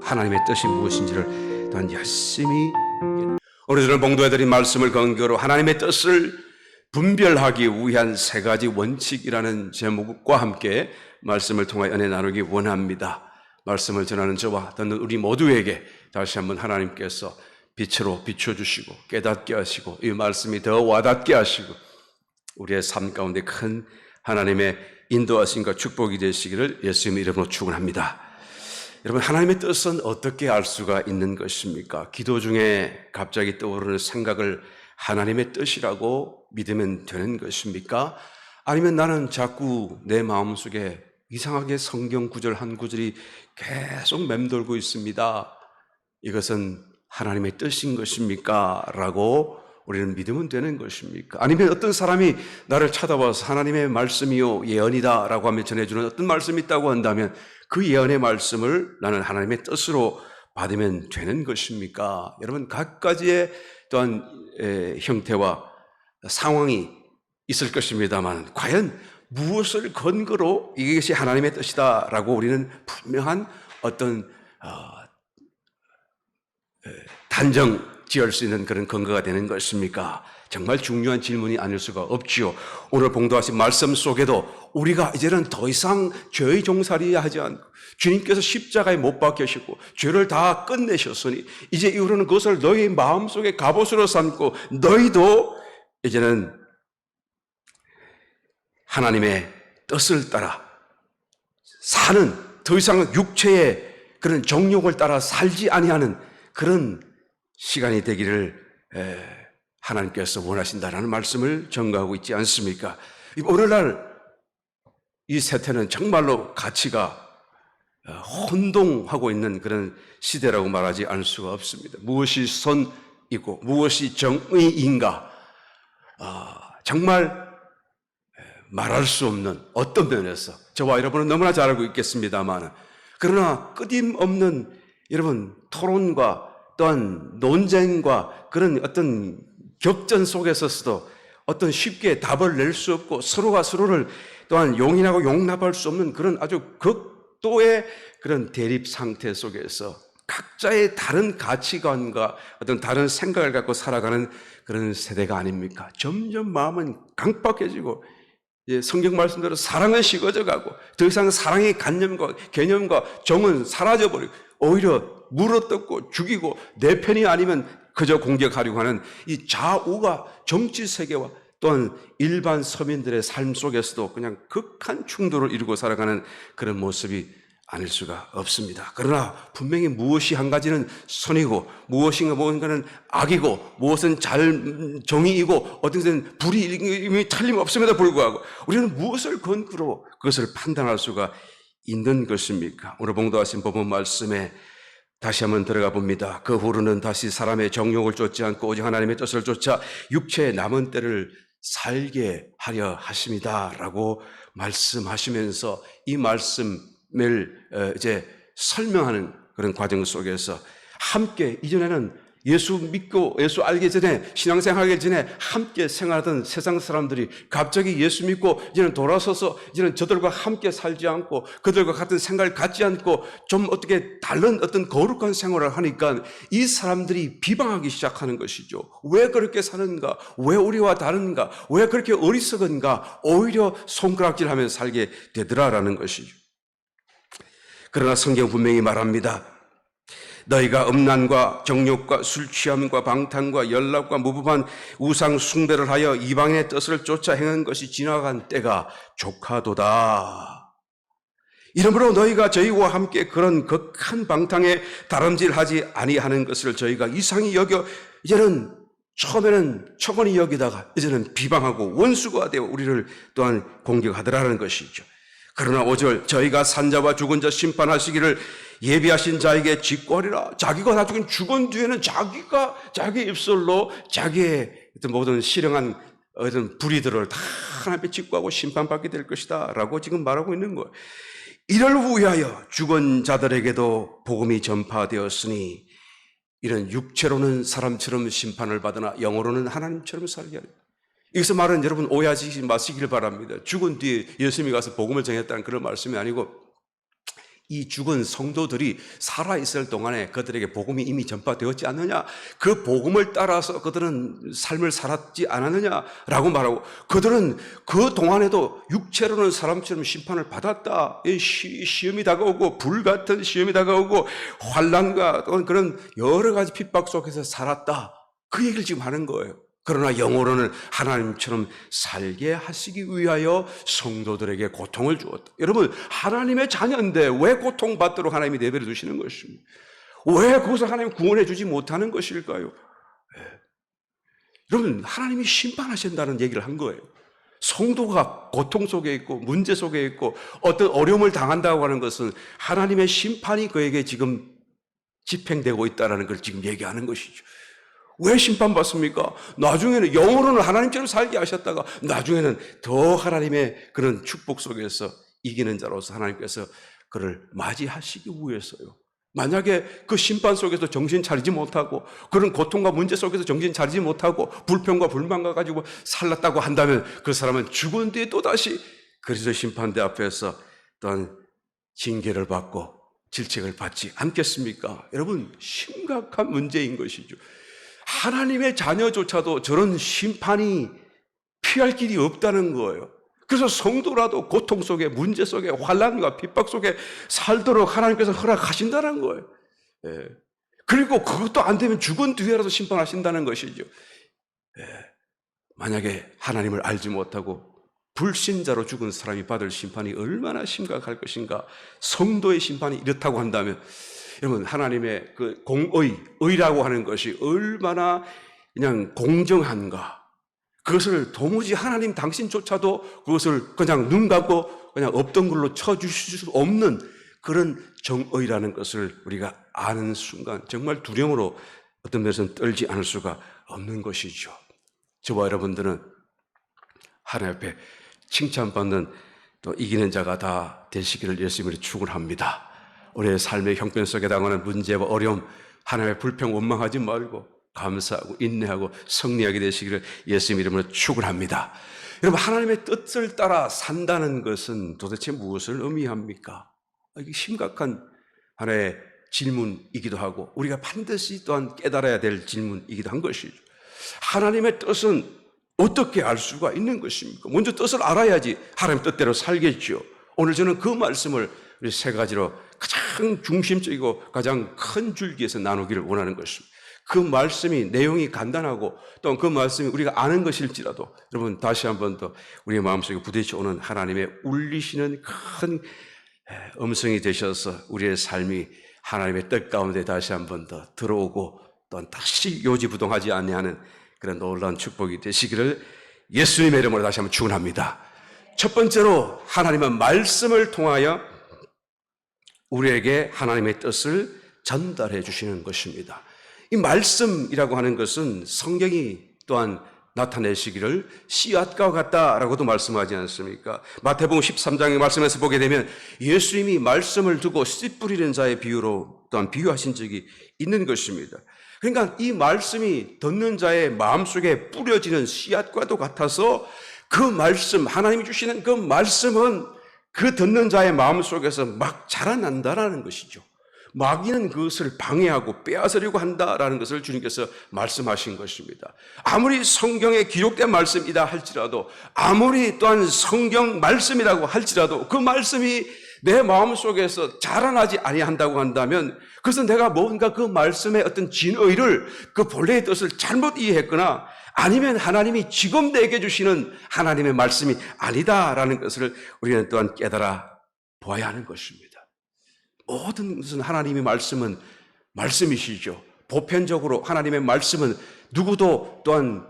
하나님의 뜻이 무엇인지를 또한 열심히 오늘 저는 봉도해드린 말씀을 근거로 하나님의 뜻을 분별하기 위한 세 가지 원칙이라는 제목과 함께 말씀을 통해 은혜 나누기 원합니다. 말씀을 전하는 저와 듣는 우리 모두에게 다시 한번 하나님께서 빛으로 비춰주시고 깨닫게 하시고 이 말씀이 더 와닿게 하시고 우리의 삶 가운데 큰 하나님의 인도하심과 축복이 되시기를 예수님의 이름으로 축원합니다. 여러분, 하나님의 뜻은 어떻게 알 수가 있는 것입니까? 기도 중에 갑자기 떠오르는 생각을 하나님의 뜻이라고 믿으면 되는 것입니까? 아니면 나는 자꾸 내 마음속에 이상하게 성경 구절 한 구절이 계속 맴돌고 있습니다. 이것은 하나님의 뜻인 것입니까? 라고 우리는 믿으면 되는 것입니까? 아니면 어떤 사람이 나를 찾아와서 하나님의 말씀이요 예언이다 라고 하며 전해주는 어떤 말씀이 있다고 한다면 그 예언의 말씀을 나는 하나님의 뜻으로 받으면 되는 것입니까? 여러분, 각가지의 또한 형태와 상황이 있을 것입니다만 과연 무엇을 근거로 이것이 하나님의 뜻이다 라고 우리는 분명한 어떤 단정 지을 수 있는 그런 근거가 되는 것입니까? 정말 중요한 질문이 아닐 수가 없지요. 오늘 봉도하신 말씀 속에도 우리가 이제는 더 이상 죄의 종살이 하지 않고 주님께서 십자가에 못 박히시고 죄를 다 끝내셨으니 이제 이후로는 그것을 너희 마음속에 갑옷으로 삼고 너희도 이제는 하나님의 뜻을 따라 사는, 더 이상 육체의 그런 정욕을 따라 살지 아니하는 그런 시간이 되기를 하나님께서 원하신다라는 말씀을 전가하고 있지 않습니까? 오늘날 이 세태는 정말로 가치가 혼동하고 있는 그런 시대라고 말하지 않을 수가 없습니다. 무엇이 선이고 무엇이 정의인가, 정말 말할 수 없는 어떤 면에서 저와 여러분은 너무나 잘 알고 있겠습니다만, 그러나 끊임없는 여러분 토론과 또한 논쟁과 그런 어떤 격전 속에서도 어떤 쉽게 답을 낼 수 없고 서로가 서로를 또한 용인하고 용납할 수 없는 그런 아주 극도의 그런 대립 상태 속에서 각자의 다른 가치관과 어떤 다른 생각을 갖고 살아가는 그런 세대가 아닙니까? 점점 마음은 강박해지고 성경 말씀대로 사랑은 식어져 가고 더 이상 사랑의 개념과 정은 사라져버리고 오히려 물어뜯고 죽이고 내 편이 아니면 그저 공격하려고 하는 이 좌우가 정치 세계와 또한 일반 서민들의 삶 속에서도 그냥 극한 충돌을 이루고 살아가는 그런 모습이 아닐 수가 없습니다. 그러나 분명히 무엇이 한 가지는 선이고 무엇인가는 악이고 무엇은 정의이고 어떤 것은 불이 틀림없음에도 불구하고 우리는 무엇을 근거로 그것을 판단할 수가 있는 것입니까? 오늘 봉도하신 본문 말씀에 다시 한번 들어가 봅니다. 그 후로는 다시 사람의 정욕을 쫓지 않고 오직 하나님의 뜻을 쫓아 육체의 남은 때를 살게 하려 하십니다 라고 말씀하시면서 이 말씀을 이제 설명하는 그런 과정 속에서 함께 이전에는 예수 믿고 예수 알기 전에 신앙생활하기 전에 함께 생활하던 세상 사람들이 갑자기 예수 믿고 이제는 돌아서서 이제는 저들과 함께 살지 않고 그들과 같은 생각을 갖지 않고 좀 어떻게 다른 어떤 거룩한 생활을 하니까 이 사람들이 비방하기 시작하는 것이죠. 왜 그렇게 사는가? 왜 우리와 다른가? 왜 그렇게 어리석은가? 오히려 손가락질하면서 살게 되더라라는 것이죠. 그러나 성경 분명히 말합니다. 너희가 음란과 정욕과 술 취함과 방탕과 연락과 무부한 우상 숭배를 하여 이방의 뜻을 쫓아 행한 것이 지나간 때가 족하도다. 이러므로 너희가 저희와 함께 그런 극한 방탕에 다름질하지 아니하는 것을 저희가 이상히 여겨 이제는 처음에는 척원히 여기다가 이제는 비방하고 원수가 되어 우리를 또한 공격하더라는 것이죠. 그러나 5절 저희가 산자와 죽은 자 심판하시기를 예비하신 자에게 직구하리라. 자기가 나중에 죽은 뒤에는 자기 입술로 자기의 모든 실행한 어떤 불의들을 다 하나님께 직구하고 심판받게 될 것이다 라고 지금 말하고 있는 거예요. 이를 위하여 죽은 자들에게도 복음이 전파되었으니 이런 육체로는 사람처럼 심판을 받으나 영으로는 하나님처럼 살게 하리라. 여기서 말은 여러분 오해하지 마시길 바랍니다. 죽은 뒤에 예수님이 가서 복음을 전했다는 그런 말씀이 아니고 이 죽은 성도들이 살아있을 동안에 그들에게 복음이 이미 전파되었지 않느냐? 그 복음을 따라서 그들은 삶을 살았지 않았느냐라고 말하고, 그들은 그 동안에도 육체로는 사람처럼 심판을 받았다. 시험이 다가오고 불같은 시험이 다가오고 환난과 그런 여러 가지 핍박 속에서 살았다. 그 얘기를 지금 하는 거예요. 그러나 영으로는 하나님처럼 살게 하시기 위하여 성도들에게 고통을 주었다. 여러분, 하나님의 자녀인데 왜 고통받도록 하나님이 내버려 두시는 것입니까? 왜 그것을 하나님 구원해 주지 못하는 것일까요? 네. 여러분, 하나님이 심판하신다는 얘기를 한 거예요. 성도가 고통 속에 있고 문제 속에 있고 어떤 어려움을 당한다고 하는 것은 하나님의 심판이 그에게 지금 집행되고 있다는 걸 지금 얘기하는 것이죠. 왜 심판받습니까? 나중에는 영으로는 하나님처럼 살게 하셨다가 나중에는 더 하나님의 그런 축복 속에서 이기는 자로서 하나님께서 그를 맞이하시기 위해서요. 만약에 그 심판 속에서 정신 차리지 못하고 그런 고통과 문제 속에서 정신 차리지 못하고 불평과 불만과 가지고 살았다고 한다면 그 사람은 죽은 뒤에 또다시 그리스도 심판대 앞에서 또한 징계를 받고 질책을 받지 않겠습니까? 여러분, 심각한 문제인 것이죠. 하나님의 자녀조차도 저런 심판이 피할 길이 없다는 거예요. 그래서 성도라도 고통 속에 문제 속에 환난과 핍박 속에 살도록 하나님께서 허락하신다는 거예요. 예. 그리고 그것도 안 되면 죽은 뒤에라도 심판하신다는 것이죠. 예. 만약에 하나님을 알지 못하고 불신자로 죽은 사람이 받을 심판이 얼마나 심각할 것인가. 성도의 심판이 이렇다고 한다면 여러분, 하나님의 그 의라고 하는 것이 얼마나 그냥 공정한가. 그것을 도무지 하나님 당신조차도 그것을 그냥 눈 감고 그냥 없던 걸로 쳐주실 수 없는 그런 정의라는 것을 우리가 아는 순간 정말 두려움으로 어떤 면에서는 떨지 않을 수가 없는 것이죠. 저와 여러분들은 하나님 앞에 칭찬받는 또 이기는 자가 다 되시기를 예수님으로 축원합니다. 우리의 삶의 형편 속에 당하는 문제와 어려움, 하나님의 불평 원망하지 말고 감사하고 인내하고 승리하게 되시기를 예수님 이름으로 축원합니다. 여러분, 하나님의 뜻을 따라 산다는 것은 도대체 무엇을 의미합니까? 이게 심각한 하나의 질문이기도 하고 우리가 반드시 또한 깨달아야 될 질문이기도 한 것이죠. 하나님의 뜻은 어떻게 알 수가 있는 것입니까? 먼저 뜻을 알아야지 하나님 뜻대로 살겠죠. 오늘 저는 그 말씀을 우리 세 가지로 가장 중심적이고 가장 큰 줄기에서 나누기를 원하는 것입니다. 그 말씀이 내용이 간단하고 또 그 말씀이 우리가 아는 것일지라도 여러분 다시 한 번 더 우리의 마음속에 부딪혀오는 하나님의 울리시는 큰 음성이 되셔서 우리의 삶이 하나님의 뜻 가운데 다시 한 번 더 들어오고 또 다시 요지부동하지 아니하는 그런 놀라운 축복이 되시기를 예수님의 이름으로 다시 한번 축원합니다. 첫 번째로 하나님은 말씀을 통하여 우리에게 하나님의 뜻을 전달해 주시는 것입니다. 이 말씀이라고 하는 것은 성경이 또한 나타내시기를 씨앗과 같다라고도 말씀하지 않습니까? 마태복음 13장의 말씀에서 보게 되면 예수님이 말씀을 두고 씨 뿌리는 자의 비유로 또한 비유하신 적이 있는 것입니다. 그러니까 이 말씀이 듣는 자의 마음속에 뿌려지는 씨앗과도 같아서 그 말씀, 하나님이 주시는 그 말씀은 그 듣는 자의 마음속에서 막 자라난다라는 것이죠. 마귀는 그것을 방해하고 빼앗으려고 한다라는 것을 주님께서 말씀하신 것입니다. 아무리 성경에 기록된 말씀이다 할지라도 아무리 또한 성경 말씀이라고 할지라도 그 말씀이 내 마음속에서 자라나지 아니한다고 한다면 그것은 내가 뭔가 그 말씀의 어떤 진의를 그 본래의 뜻을 잘못 이해했거나 아니면 하나님이 지금 내게 주시는 하나님의 말씀이 아니다라는 것을 우리는 또한 깨달아 보아야 하는 것입니다. 모든 것은 하나님의 말씀은 말씀이시죠. 보편적으로 하나님의 말씀은 누구도 또한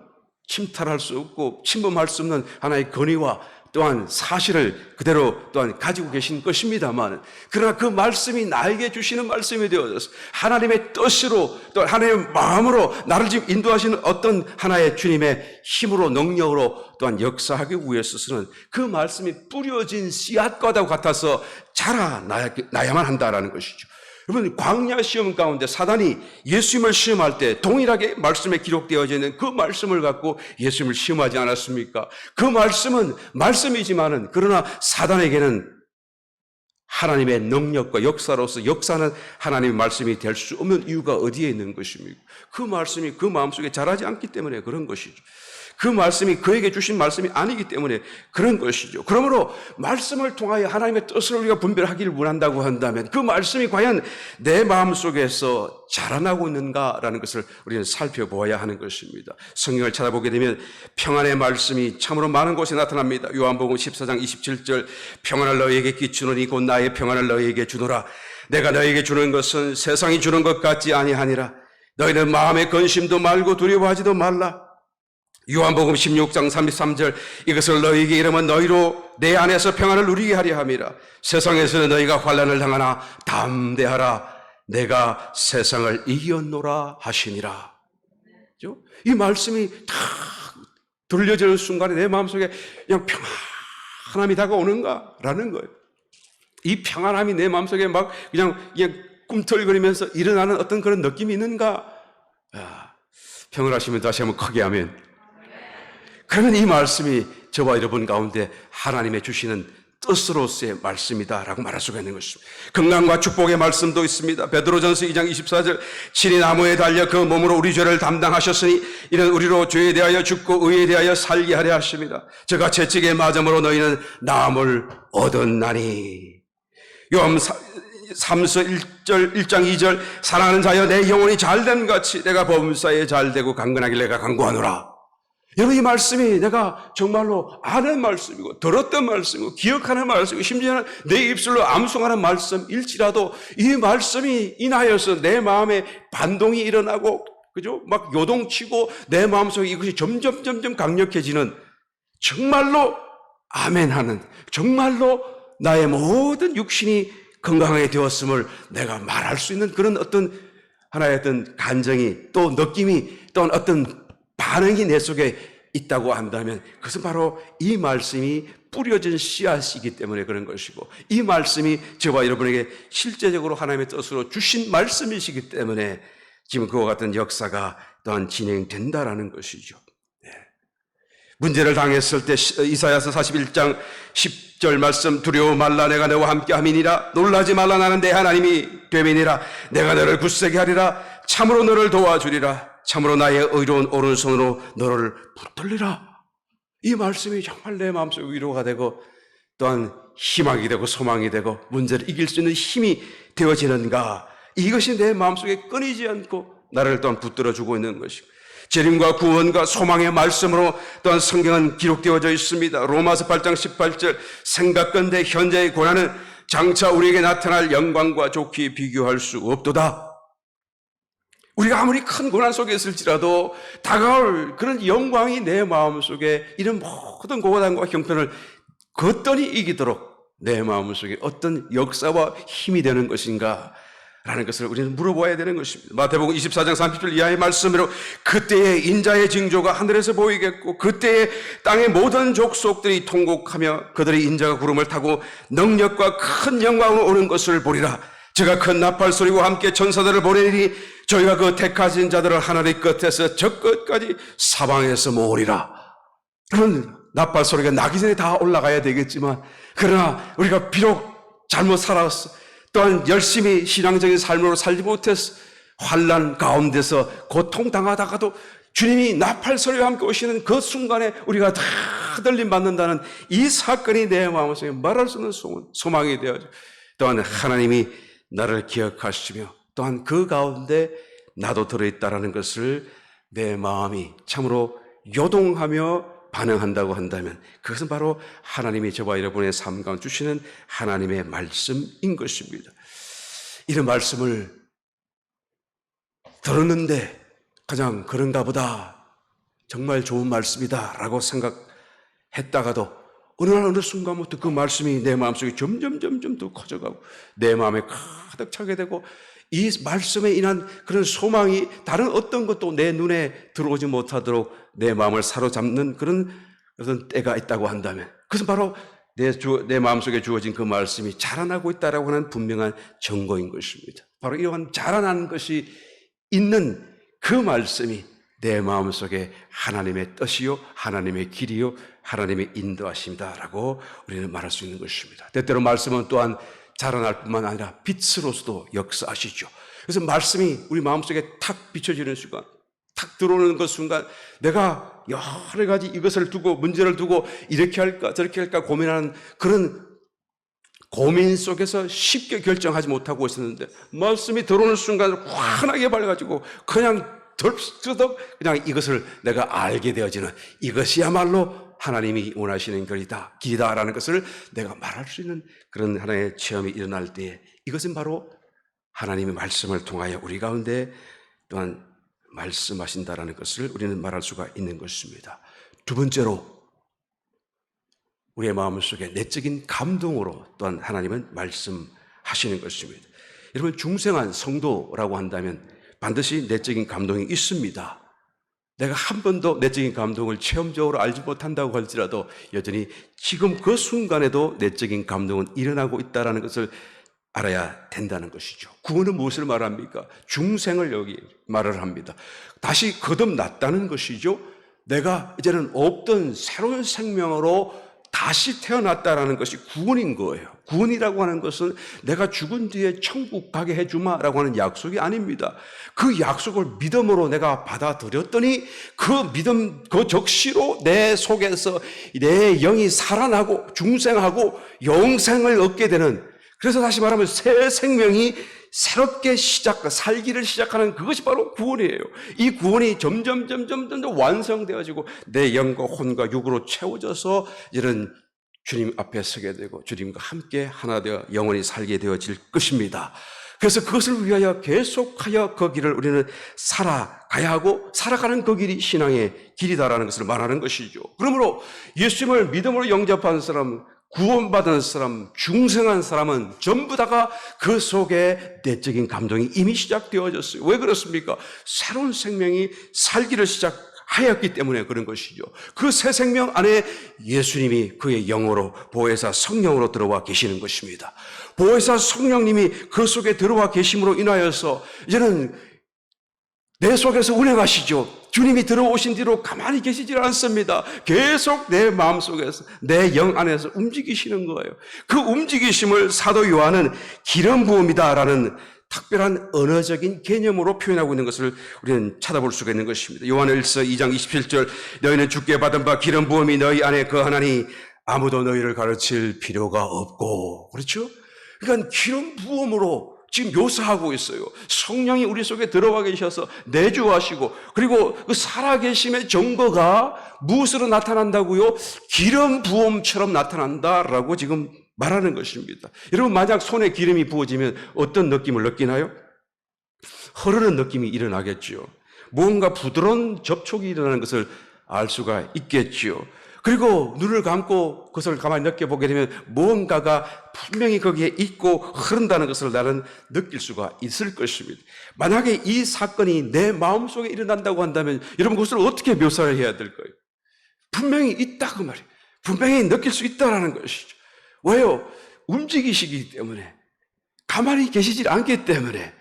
침탈할 수 없고 침범할 수 없는 하나의 권위와 또한 사실을 그대로 또한 가지고 계신 것입니다만 그러나 그 말씀이 나에게 주시는 말씀이 되어져서 하나님의 뜻으로 또 하나님의 마음으로 나를 지금 인도하시는 어떤 하나의 주님의 힘으로 능력으로 또한 역사하기 위해서는 그 말씀이 뿌려진 씨앗과도 같아서 자라나야만 한다라는 것이죠. 여러분, 광야 시험 가운데 사단이 예수님을 시험할 때 동일하게 말씀에 기록되어져 있는 그 말씀을 갖고 예수님을 시험하지 않았습니까? 그 말씀은 말씀이지만은 그러나 사단에게는 하나님의 능력과 역사로서 역사는 하나님의 말씀이 될 수 없는 이유가 어디에 있는 것입니까? 그 말씀이 그 마음속에 자라지 않기 때문에 그런 것이죠. 그 말씀이 그에게 주신 말씀이 아니기 때문에 그런 것이죠. 그러므로 말씀을 통하여 하나님의 뜻을 우리가 분별하기를 원한다고 한다면 그 말씀이 과연 내 마음속에서 자라나고 있는가라는 것을 우리는 살펴보아야 하는 것입니다. 성경을 찾아보게 되면 평안의 말씀이 참으로 많은 곳에 나타납니다. 요한복음 14장 27절 평안을 너희에게 끼치노니 곧 나의 평안을 너희에게 주노라. 내가 너희에게 주는 것은 세상이 주는 것 같지 아니하니라. 너희는 마음의 근심도 말고 두려워하지도 말라. 요한복음 16장 33절 이것을 너희에게 이르면 너희로 내 안에서 평안을 누리게 하려 함이라. 세상에서는 너희가 환난을 당하나 담대하라. 내가 세상을 이겼노라 하시니라. 이 말씀이 다 들려지는 순간에 내 마음속에 그냥 평안함이 다가오는가라는 거예요. 이 평안함이 내 마음속에 막 그냥 꿈틀거리면서 일어나는 어떤 그런 느낌이 있는가? 평안하시면 다시 한번 크게 하면. 그러면 이 말씀이 저와 여러분 가운데 하나님의 주시는 뜻으로서의 말씀이다라고 말할 수가 있는 것입니다. 건강과 축복의 말씀도 있습니다. 베드로전서 2장 24절 친히 나무에 달려 그 몸으로 우리 죄를 담당하셨으니 이는 우리로 죄에 대하여 죽고 의에 대하여 살게 하려 하십니다. 저가 채찍에 맞음으로 너희는 나음을 얻었나니. 요한 3서 1장 2절 사랑하는 자여 내 영혼이 잘됨 같이 내가 범사에 잘되고 강건하길 내가 간구하노라. 여러분 이 말씀이 내가 정말로 아는 말씀이고 들었던 말씀이고 기억하는 말씀이고 심지어는 내 입술로 암송하는 말씀일지라도 이 말씀이 인하여서 내 마음에 반동이 일어나고 그죠? 막 요동치고 내 마음속에 이것이 점점 강력해지는 정말로 아멘하는 정말로 나의 모든 육신이 건강하게 되었음을 내가 말할 수 있는 그런 어떤 하나의 어떤 감정이 또 느낌이 또 어떤 반응이 내 속에 있다고 한다면 그것은 바로 이 말씀이 뿌려진 씨앗이기 때문에 그런 것이고 이 말씀이 저와 여러분에게 실제적으로 하나님의 뜻으로 주신 말씀이시기 때문에 지금 그와 같은 역사가 또한 진행된다라는 것이죠. 문제를 당했을 때 이사야서 41장 10절 말씀 두려워 말라 내가 너와 함께 함이니라 놀라지 말라 나는 내 하나님이 됨이니라 내가 너를 굳세게 하리라 참으로 너를 도와주리라 참으로 나의 의로운 오른손으로 너를 붙들리라. 이 말씀이 정말 내 마음속에 위로가 되고 또한 희망이 되고 소망이 되고 문제를 이길 수 있는 힘이 되어지는가 이것이 내 마음속에 끊이지 않고 나를 또한 붙들어주고 있는 것이고 재림과 구원과 소망의 말씀으로 또한 성경은 기록되어져 있습니다. 로마서 8장 18절 생각건대 현재의 고난은 장차 우리에게 나타날 영광과 좋게 비교할 수 없도다. 우리가 아무리 큰 고난 속에 있을지라도 다가올 그런 영광이 내 마음속에 이런 모든 고난과 형편을 거뜬히 이기도록 내 마음속에 어떤 역사와 힘이 되는 것인가 라는 것을 우리는 물어봐야 되는 것입니다. 마태복음 24장 30절 이하의 말씀으로 그때에 인자의 징조가 하늘에서 보이겠고 그때에 땅의 모든 족속들이 통곡하며 그들의 인자가 구름을 타고 능력과 큰 영광으로 오는 것을 보리라. 제가 큰 나팔 소리와 함께 천사들을 보내니 저희가 그 택하신 자들을 하늘의 끝에서 저 끝까지 사방에서 모으리라. 그런 나팔 소리가 나기 전에 다 올라가야 되겠지만 그러나 우리가 비록 잘못 살았어 또한 열심히 신앙적인 삶으로 살지 못했어 환난 가운데서 고통당하다가도 주님이 나팔 소리와 함께 오시는 그 순간에 우리가 다 들림 받는다는 이 사건이 내 마음속에 말할 수 없는 소망이 되어져 또한 하나님이 나를 기억하시며 또한 그 가운데 나도 들어있다라는 것을 내 마음이 참으로 요동하며 반응한다고 한다면 그것은 바로 하나님이 저와 여러분의 삶 가운데 주시는 하나님의 말씀인 것입니다. 이런 말씀을 들었는데 그냥 그런가 보다 정말 좋은 말씀이다 라고 생각했다가도 어느 날 어느 순간부터 그 말씀이 내 마음속에 점점 더 커져가고 내 마음에 가득 차게 되고 이 말씀에 인한 그런 소망이 다른 어떤 것도 내 눈에 들어오지 못하도록 내 마음을 사로잡는 그런 어떤 때가 있다고 한다면 그것은 바로 내 마음속에 주어진 그 말씀이 자라나고 있다라고 하는 분명한 증거인 것입니다. 바로 이러한 자라나는 것이 있는 그 말씀이 내 마음속에 하나님의 뜻이요 하나님의 길이요 하나님의 인도하심이다라고 우리는 말할 수 있는 것입니다. 때때로 말씀은 또한 자라날 뿐만 아니라 빛으로서도 역사하시죠. 그래서 말씀이 우리 마음속에 탁 비춰지는 순간, 탁 들어오는 그 순간 내가 여러 가지 이것을 두고 문제를 두고 이렇게 할까 저렇게 할까 고민하는 그런 고민 속에서 쉽게 결정하지 못하고 있었는데 말씀이 들어오는 순간 환하게 밝아지고 그냥 덜썩 그냥 이것을 내가 알게 되어지는, 이것이야말로 하나님이 원하시는 길이다라는 것을 내가 말할 수 있는 그런 하나의 체험이 일어날 때에, 이것은 바로 하나님의 말씀을 통하여 우리 가운데 또한 말씀하신다라는 것을 우리는 말할 수가 있는 것입니다. 두 번째로, 우리의 마음속에 내적인 감동으로 또한 하나님은 말씀하시는 것입니다. 여러분, 중생한 성도라고 한다면 반드시 내적인 감동이 있습니다. 내가 한 번도 내적인 감동을 체험적으로 알지 못한다고 할지라도 여전히 지금 그 순간에도 내적인 감동은 일어나고 있다는 것을 알아야 된다는 것이죠. 구원은 무엇을 말합니까? 중생을 여기 말을 합니다. 다시 거듭났다는 것이죠. 내가 이제는 없던 새로운 생명으로 다시 태어났다라는 것이 구원인 거예요. 구원이라고 하는 것은 내가 죽은 뒤에 천국 가게 해주마라고 하는 약속이 아닙니다. 그 약속을 믿음으로 내가 받아들였더니 그 믿음, 그 적시로 내 속에서 내 영이 살아나고 중생하고 영생을 얻게 되는, 그래서 다시 말하면 새 생명이 새롭게 살기를 시작하는 그것이 바로 구원이에요. 이 구원이 점점 완성되어지고 내 영과 혼과 육으로 채워져서 이런 주님 앞에 서게 되고 주님과 함께 하나 되어 영원히 살게 되어질 것입니다. 그래서 그것을 위하여 계속하여 그 길을 우리는 살아가야 하고, 살아가는 그 길이 신앙의 길이다라는 것을 말하는 것이죠. 그러므로 예수님을 믿음으로 영접한 사람, 구원받은 사람, 중생한 사람은 전부 다가 그 속에 내적인 감동이 이미 시작되어졌어요. 왜 그렇습니까? 새로운 생명이 살기를 시작하였기 때문에 그런 것이죠. 그 새 생명 안에 예수님이 그의 영으로 보혜사 성령으로 들어와 계시는 것입니다. 보혜사 성령님이 그 속에 들어와 계심으로 인하여서 이제는 내 속에서 운행하시죠. 주님이 들어오신 뒤로 가만히 계시질 않습니다. 계속 내 마음속에서, 내 영 안에서 움직이시는 거예요. 그 움직이심을 사도 요한은 기름 부음이다라는 특별한 언어적인 개념으로 표현하고 있는 것을 우리는 찾아볼 수가 있는 것입니다. 요한일서 2장 27절, 너희는 주께 받은 바 기름 부음이 너희 안에 거하나니 아무도 너희를 가르칠 필요가 없고. 그렇죠? 그러니까 기름 부음으로 지금 묘사하고 있어요. 성령이 우리 속에 들어와 계셔서 내주하시고, 그리고 그 살아계심의 증거가 무엇으로 나타난다고요? 기름 부음처럼 나타난다라고 지금 말하는 것입니다. 여러분, 만약 손에 기름이 부어지면 어떤 느낌을 느끼나요? 흐르는 느낌이 일어나겠죠. 무언가 부드러운 접촉이 일어나는 것을 알 수가 있겠죠. 그리고 눈을 감고 그것을 가만히 느껴보게 되면 무언가가 분명히 거기에 있고 흐른다는 것을 나는 느낄 수가 있을 것입니다. 만약에 이 사건이 내 마음속에 일어난다고 한다면 여러분, 그것을 어떻게 묘사를 해야 될까요? 분명히 있다 그 말이에요. 분명히 느낄 수 있다는 것이죠. 왜요? 움직이시기 때문에, 가만히 계시질 않기 때문에.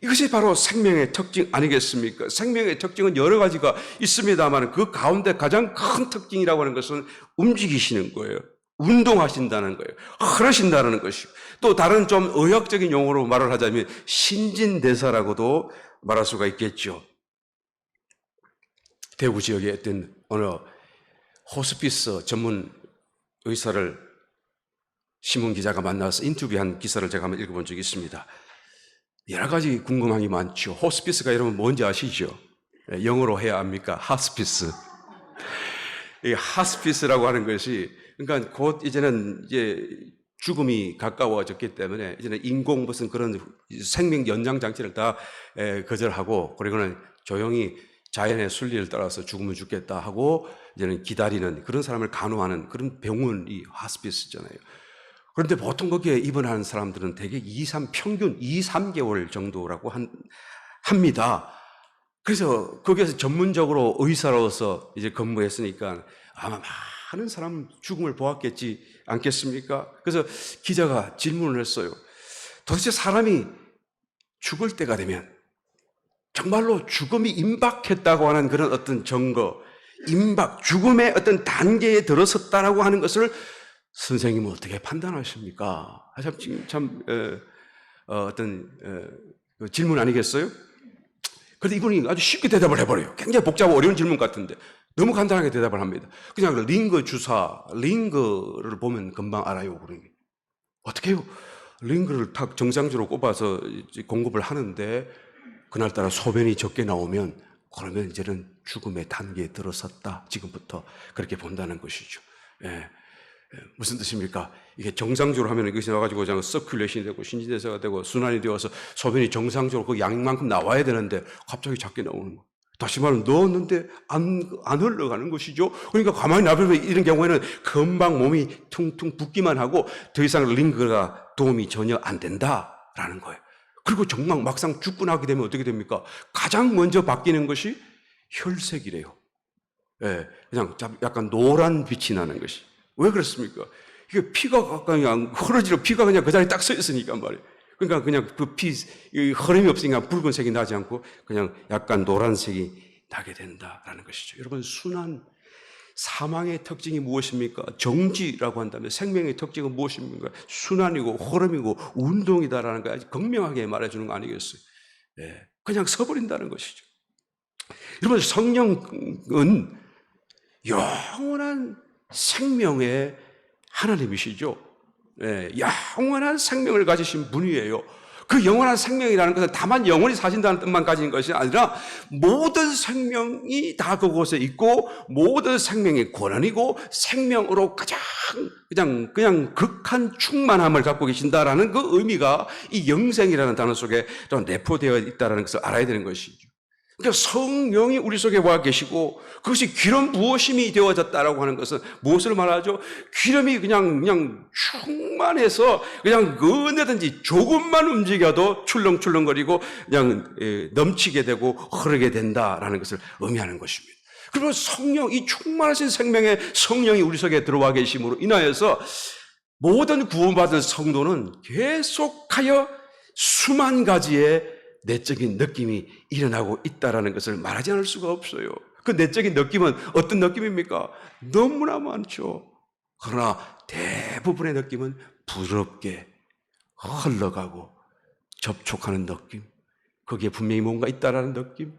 이것이 바로 생명의 특징 아니겠습니까? 생명의 특징은 여러 가지가 있습니다만 그 가운데 가장 큰 특징이라고 하는 것은 움직이시는 거예요. 운동하신다는 거예요. 흐르신다는 것이고, 또 다른 좀 의학적인 용어로 말을 하자면 신진대사라고도 말할 수가 있겠죠. 대구 지역에 어떤 어느 호스피스 전문 의사를 신문 기자가 만나서 인터뷰한 기사를 제가 한번 읽어본 적이 있습니다. 여러 가지 궁금한 게 많죠. 호스피스가 여러분 뭔지 아시죠? 영어로 해야 합니까? 하스피스. 이 하스피스라고 하는 것이, 그러니까 곧 이제는 이제 죽음이 가까워졌기 때문에 이제는 인공 무슨 그런 생명 연장 장치를 다 거절하고, 그리고는 조용히 자연의 순리를 따라서 죽으면 죽겠다 하고 이제는 기다리는 그런 사람을 간호하는 그런 병원이 하스피스잖아요. 그런데 보통 거기에 입원하는 사람들은 대개 평균 2, 3개월 정도라고 합니다. 그래서 거기에서 전문적으로 의사로서 이제 근무했으니까 아마 많은 사람 죽음을 보았겠지 않겠습니까? 그래서 기자가 질문을 했어요. 도대체 사람이 죽을 때가 되면 정말로 죽음이 임박했다고 하는 그런 어떤 증거, 죽음의 어떤 단계에 들어섰다라고 하는 것을 선생님은 어떻게 판단하십니까? 그 질문 아니겠어요? 그런데 이분이 아주 쉽게 대답을 해버려요. 굉장히 복잡하고 어려운 질문 같은데 너무 간단하게 대답을 합니다. 그냥 링거 주사, 링거를 보면 금방 알아요. 그러니 어떻게 해요? 링거를 탁 정상적으로 꼽아서 공급을 하는데 그날따라 소변이 적게 나오면 그러면 이제는 죽음의 단계에 들어섰다. 지금부터 그렇게 본다는 것이죠. 예. 무슨 뜻입니까? 이게 정상적으로 하면 이것이 나와가지고 그냥 서큘레이션이 되고 신진대사가 되고 순환이 되어서 소변이 정상적으로 그 양만큼 나와야 되는데 갑자기 작게 나오는 거. 다시 말하면 넣었는데 안 흘러가는 것이죠. 그러니까 가만히 놔두면 이런 경우에는 금방 몸이 퉁퉁 붓기만 하고 더 이상 링거가 도움이 전혀 안 된다라는 거예요. 그리고 정말 막상 죽고 나게 되면 어떻게 됩니까? 가장 먼저 바뀌는 것이 혈색이래요. 예, 그냥 약간 노란 빛이 나는 것이. 왜 그렇습니까? 이게 피가 그냥 흐르지로 피가 그냥 그 자리에 딱 서 있으니까 말이에요. 그러니까 그냥 그 흐름이 없으니까 붉은색이 나지 않고 그냥 약간 노란색이 나게 된다라는 것이죠. 여러분, 사망의 특징이 무엇입니까? 정지라고 한다면 생명의 특징은 무엇입니까? 순환이고 흐름이고 운동이다라는 걸 아주 극명하게 말해주는 거 아니겠어요? 예, 그냥 서버린다는 것이죠. 여러분, 성령은 영원한 생명의 하나님이시죠. 예, 영원한 생명을 가지신 분이에요. 그 영원한 생명이라는 것은 다만 영원히 사신다는 뜻만 가진 것이 아니라 모든 생명이 다 그곳에 있고 모든 생명의 권한이고 생명으로 가장 그냥 극한 충만함을 갖고 계신다라는 그 의미가 이 영생이라는 단어 속에 또 내포되어 있다는 것을 알아야 되는 것이죠. 그러니까 성령이 우리 속에 와 계시고 그것이 기름 부으심이 되어졌다라고 하는 것은 무엇을 말하죠? 기름이 그냥 충만해서 그냥 어디든지 조금만 움직여도 출렁출렁거리고 그냥 넘치게 되고 흐르게 된다라는 것을 의미하는 것입니다. 그리고 성령, 이 충만하신 생명의 성령이 우리 속에 들어와 계심으로 인하여서 모든 구원받은 성도는 계속하여 수만 가지의 내적인 느낌이 일어나고 있다는 것을 말하지 않을 수가 없어요. 그 내적인 느낌은 어떤 느낌입니까? 너무나 많죠. 그러나 대부분의 느낌은 부드럽게 흘러가고 접촉하는 느낌, 거기에 분명히 뭔가 있다라는 느낌,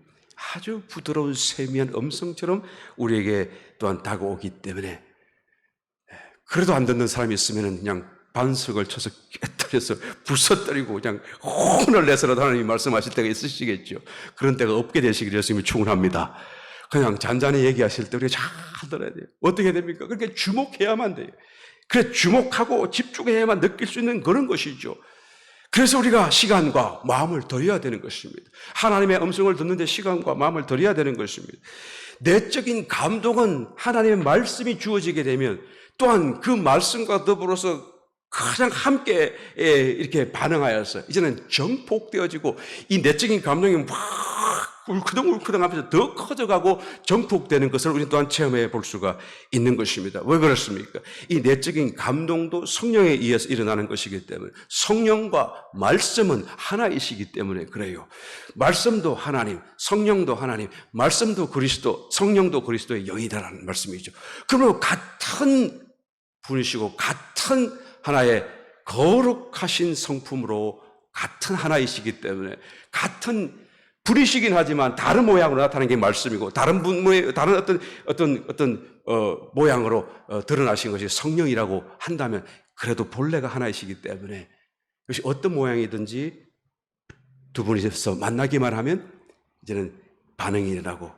아주 부드러운 세미한 음성처럼 우리에게 또한 다가오기 때문에, 그래도 안 듣는 사람이 있으면 그냥 반석을 쳐서 깨뜨려서 부서뜨리고 그냥 혼을 내서라도 하나님이 말씀하실 때가 있으시겠죠. 그런 때가 없게 되시기를 예수님이 축원합니다. 그냥 잔잔히 얘기하실 때 우리가 잘 들어야 돼요. 어떻게 됩니까? 그렇게 주목해야만 돼요. 그래, 주목하고 집중해야만 느낄 수 있는 그런 것이죠. 그래서 우리가 시간과 마음을 들여야 되는 것입니다. 하나님의 음성을 듣는데 시간과 마음을 들여야 되는 것입니다. 내적인 감동은 하나님의 말씀이 주어지게 되면 또한 그 말씀과 더불어서 가장 함께 이렇게 반응하여서 이제는 정폭되어지고 이 내적인 감동이 막 울크덩울크덩 하면서 더 커져가고 정폭되는 것을 우리 또한 체험해 볼 수가 있는 것입니다. 왜 그렇습니까? 이 내적인 감동도 성령에 의해서 일어나는 것이기 때문에, 성령과 말씀은 하나이시기 때문에 그래요. 말씀도 하나님, 성령도 하나님, 말씀도 그리스도, 성령도 그리스도의 영이다라는 말씀이죠. 그러면 같은 분이시고 같은 하나의 거룩하신 성품으로 같은 하나이시기 때문에 같은 분이시긴 하지만 다른 모양으로 나타나는 게 말씀이고 다른 분의 다른 어떤 모양으로 드러나신 것이 성령이라고 한다면 그래도 본래가 하나이시기 때문에 그것이 어떤 모양이든지 두 분이서 만나기만 하면 이제는 반응이 일어나고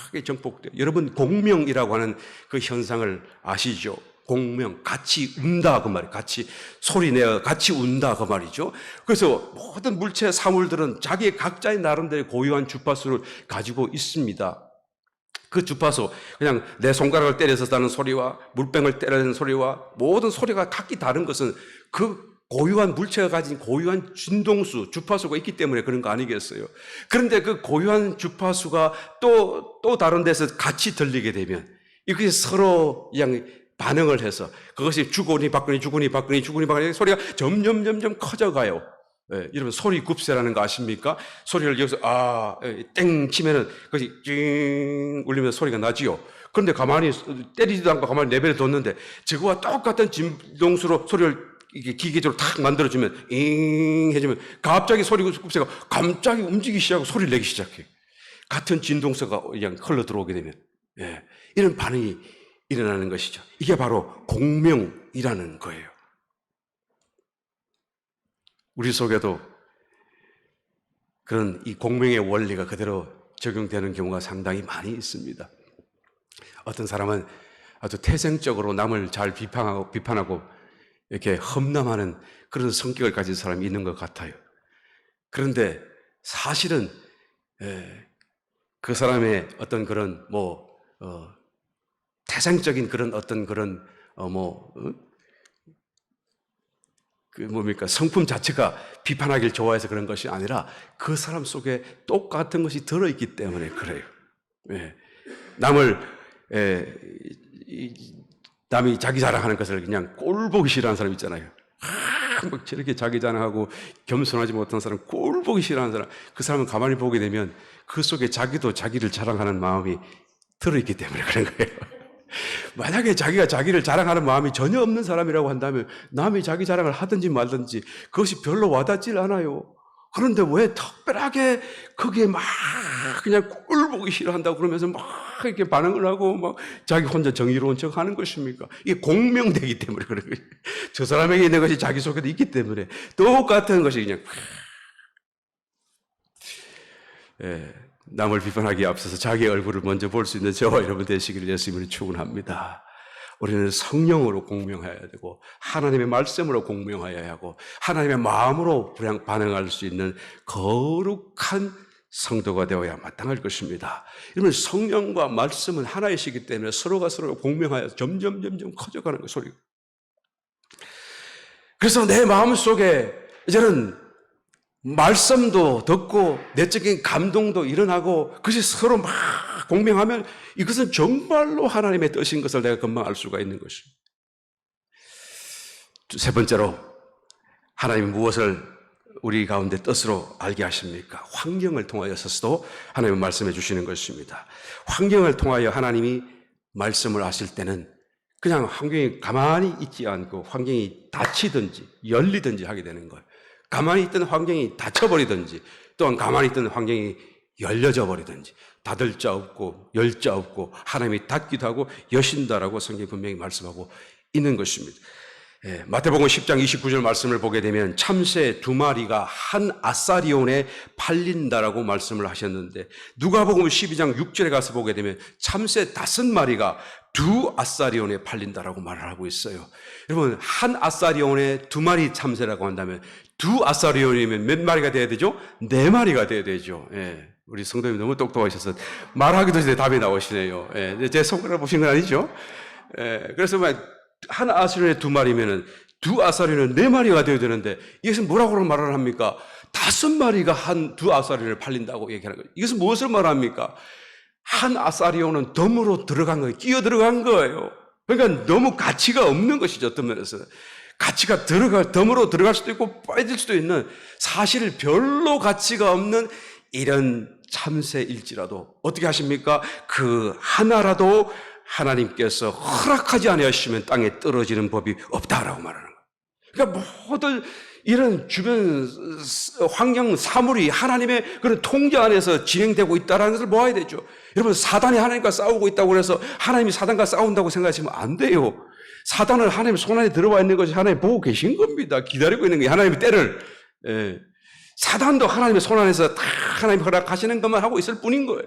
크게 정복돼요. 여러분, 공명이라고 하는 그 현상을 아시죠? 공명, 같이 운다 그 말이에요. 같이 소리내어 같이 운다 그 말이죠. 그래서 모든 물체 사물들은 자기 각자의 나름대로 고유한 주파수를 가지고 있습니다. 그 주파수, 그냥 내 손가락을 때려서 나는 소리와 물병을 때리는 소리와 모든 소리가 각기 다른 것은 그 고유한 물체가 가진 고유한 진동수, 주파수가 있기 때문에 그런 거 아니겠어요? 그런데 그 고유한 주파수가 또 다른 데서 같이 들리게 되면 이것이 서로 그냥 반응을 해서 그것이 주거니 받거니 소리가 점점 커져가요. 예, 여러분, 소리 굽새라는 거 아십니까? 소리를 여기서 땡 치면은 그것이 찡 울리면서 소리가 나지요. 그런데 가만히 때리지도 않고 가만히 내버려 뒀는데 저거와 똑같은 진동수로 소리를 이게 기계적으로 탁 만들어주면 잉 해주면 갑자기 소리 굽새가 갑자기 움직이기 시작하고 소리를 내기 시작해. 같은 진동수가 그냥 흘러 들어오게 되면 이런 반응이 일어나는 것이죠. 이게 바로 공명이라는 거예요. 우리 속에도 그런 이 공명의 원리가 그대로 적용되는 경우가 상당히 많이 있습니다. 어떤 사람은 아주 태생적으로 남을 잘 비판하고 이렇게 험담하는 그런 성격을 가진 사람이 있는 것 같아요. 그런데 사실은 그 사람의 어떤 그런 태생적인 그런 어떤 그런 성품 자체가 비판하기를 좋아해서 그런 것이 아니라 그 사람 속에 똑같은 것이 들어있기 때문에 그래요. 남이 자기 자랑하는 것을 그냥 꼴 보기 싫어하는 사람 있잖아요. 막 저렇게 자기 자랑하고 겸손하지 못한 사람, 꼴 보기 싫어하는 사람, 그 사람은 가만히 보게 되면 그 속에 자기도 자기를 자랑하는 마음이 들어있기 때문에 그런 거예요. 만약에 자기가 자기를 자랑하는 마음이 전혀 없는 사람이라고 한다면 남이 자기 자랑을 하든지 말든지 그것이 별로 와닿질 않아요. 그런데 왜 특별하게 거기에 막 그냥 꼴 보기 싫어한다고 그러면서 막 이렇게 반응을 하고 막 자기 혼자 정의로운 척 하는 것입니까? 이게 공명되기 때문에 그런 거예요. 저 사람에게 있는 것이 자기 속에도 있기 때문에 똑같은 것이 그냥 남을 비판하기에 앞서서 자기의 얼굴을 먼저 볼 수 있는 저와 여러분 되시기를 예수님으로 축원합니다. 우리는 성령으로 공명해야 되고 하나님의 말씀으로 공명해야 하고 하나님의 마음으로 반응할 수 있는 거룩한 성도가 되어야 마땅할 것입니다. 이러면 성령과 말씀은 하나이시기 때문에 서로가 서로 공명하여 점점 커져가는 그 소리. 그래서 내 마음속에 이제는 말씀도 듣고 내적인 감동도 일어나고 그것이 서로 막 공명하면 이것은 정말로 하나님의 뜻인 것을 내가 금방 알 수가 있는 것입니다. 세 번째로 하나님이 무엇을 우리 가운데 뜻으로 알게 하십니까? 환경을 통하여서도 하나님은 말씀해 주시는 것입니다. 환경을 통하여 하나님이 말씀을 하실 때는 그냥 환경이 가만히 있지 않고 환경이 닫히든지 열리든지 하게 되는 거예요. 가만히 있던 환경이 닫혀버리든지 또한 가만히 있던 환경이 열려져 버리든지 닫을 자 없고 열 자 없고 하나님이 닫기도 하고 여신다라고 성경이 분명히 말씀하고 있는 것입니다. 마태복음 10장 29절 말씀을 보게 되면 참새 2마리가 한 아사리온에 팔린다라고 말씀을 하셨는데 누가복음 12장 6절에 가서 보게 되면 참새 5마리가 2아사리온에 팔린다라고 말을 하고 있어요. 여러분 한 아사리온에 2마리 참새라고 한다면 2아사리온이면 몇 마리가 돼야 되죠? 4마리가 돼야 되죠. 우리 성도님이 너무 똑똑하셔서 말하기도 전에 답이 나오시네요. 제 손가락 보신 건 아니죠? 그래서 한 아사리온에 2마리면은 2아사리온은 4마리가 되어야 되는데 이것은 뭐라고 말을 합니까? 5마리가 한 2아사리온을 팔린다고 얘기하는 거예요. 이것은 무엇을 말합니까? 한 아사리온은 덤으로 들어간 거예요. 끼어 들어간 거예요. 그러니까 너무 가치가 없는 것이죠. 어떤 면에서. 가치가 덤으로 들어갈 수도 있고 빠질 수도 있는 사실 별로 가치가 없는 이런 참새일지라도 어떻게 하십니까? 그 하나라도 하나님께서 허락하지 아니하시면 땅에 떨어지는 법이 없다라고 말하는 거예요. 그러니까 모든 이런 주변 환경 사물이 하나님의 그런 통제 안에서 진행되고 있다는 것을 보아야 되죠. 여러분 사단이 하나님과 싸우고 있다고 해서 하나님이 사단과 싸운다고 생각하시면 안 돼요. 사단을 하나님 손 안에 들어와 있는 것이 하나님 보고 계신 겁니다. 기다리고 있는 거예요. 하나님의 때를. 사단도 하나님의 손 안에서 다 하나님 허락하시는 것만 하고 있을 뿐인 거예요.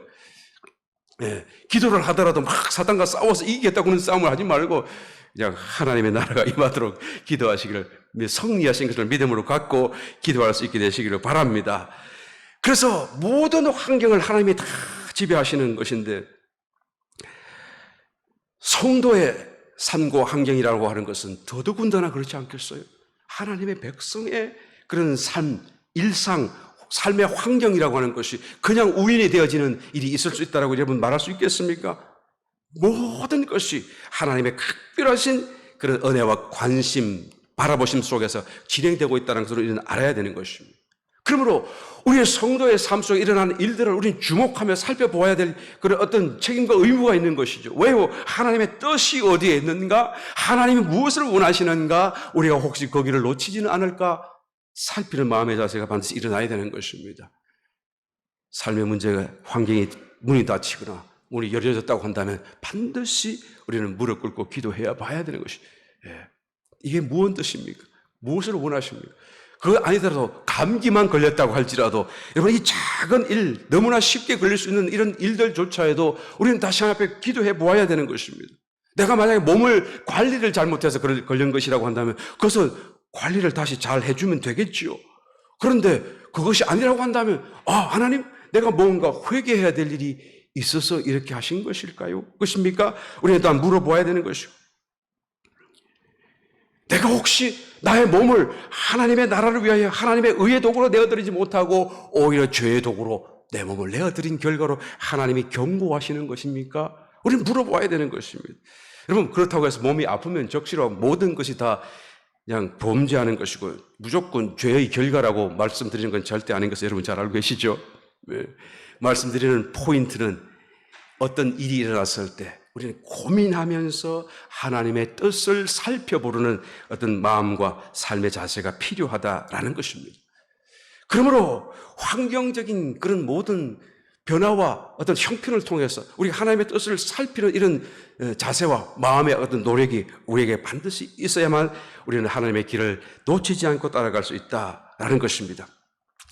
기도를 하더라도 막 사단과 싸워서 이기겠다고는 싸움을 하지 말고 그냥 하나님의 나라가 임하도록 기도하시기를 승리하신 것을 믿음으로 갖고 기도할 수 있게 되시기를 바랍니다. 그래서 모든 환경을 하나님이 다 지배하시는 것인데 성도의 삶과 환경이라고 하는 것은 더더군다나 그렇지 않겠어요? 하나님의 백성의 그런 삶, 일상, 삶의 환경이라고 하는 것이 그냥 우연히 되어지는 일이 있을 수 있다고 여러분 말할 수 있겠습니까? 모든 것이 하나님의 각별하신 그런 은혜와 관심, 바라보심 속에서 진행되고 있다는 것을 우리는 알아야 되는 것입니다. 그러므로 우리의 성도의 삶 속에 일어나는 일들을 우리는 주목하며 살펴보아야 될 그런 어떤 책임과 의무가 있는 것이죠. 왜요? 하나님의 뜻이 어디에 있는가? 하나님이 무엇을 원하시는가? 우리가 혹시 거기를 놓치지는 않을까? 살피는 마음의 자세가 반드시 일어나야 되는 것입니다. 삶의 문제가 환경이 문이 닫히거나 문이 열려졌다고 한다면 반드시 우리는 무릎 꿇고 기도해야 봐야 되는 것이죠. 이게 무슨 뜻입니까? 무엇을 원하십니까? 그거 아니더라도 감기만 걸렸다고 할지라도 여러분 이 작은 일 너무나 쉽게 걸릴 수 있는 이런 일들조차에도 우리는 다시 하나님 앞에 기도해 보아야 되는 것입니다. 내가 만약에 몸을 관리를 잘못해서 걸린 것이라고 한다면 그것은 관리를 다시 잘 해주면 되겠지요. 그런데 그것이 아니라고 한다면 하나님 내가 뭔가 회개해야 될 일이 있어서 이렇게 하신 것일까요? 그것입니까? 우리는 또한 물어보아야 되는 것이고 내가 혹시 나의 몸을 하나님의 나라를 위하여 하나님의 의의 도구로 내어드리지 못하고 오히려 죄의 도구로 내 몸을 내어드린 결과로 하나님이 경고하시는 것입니까? 우리는 물어봐야 되는 것입니다. 여러분 그렇다고 해서 몸이 아프면 적시로 모든 것이 다 그냥 범죄하는 것이고 무조건 죄의 결과라고 말씀드리는 건 절대 아닌 것을 여러분 잘 알고 계시죠? 말씀드리는 포인트는 어떤 일이 일어났을 때 우리는 고민하면서 하나님의 뜻을 살펴보려는 어떤 마음과 삶의 자세가 필요하다라는 것입니다. 그러므로 환경적인 그런 모든 변화와 어떤 형편을 통해서 우리가 하나님의 뜻을 살피는 이런 자세와 마음의 어떤 노력이 우리에게 반드시 있어야만 우리는 하나님의 길을 놓치지 않고 따라갈 수 있다라는 것입니다.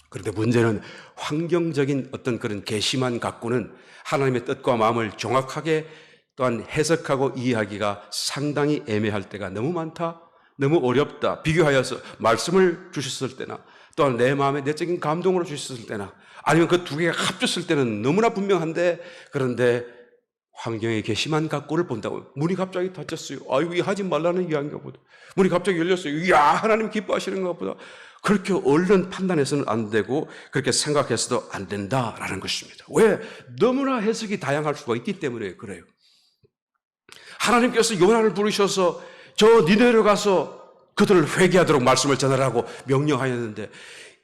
그런데 문제는 환경적인 어떤 그런 계시만 갖고는 하나님의 뜻과 마음을 정확하게 또한 해석하고 이해하기가 상당히 애매할 때가 너무 많다, 너무 어렵다. 비교하여서 말씀을 주셨을 때나 또한 내 마음에 내적인 감동으로 주셨을 때나 아니면 그 두 개가 합쳤을 때는 너무나 분명한데 그런데 환경의 계시만 갖고를 본다고 문이 갑자기 닫혔어요. 아이고 이 하지 말라는 이야기인가 보다. 문이 갑자기 열렸어요. 이야 하나님 기뻐하시는 것 보다. 그렇게 얼른 판단해서는 안 되고 그렇게 생각해서도 안 된다라는 것입니다. 왜? 너무나 해석이 다양할 수가 있기 때문에 그래요. 하나님께서 요나를 부르셔서 저 니네로 가서 그들을 회개하도록 말씀을 전하라고 명령하였는데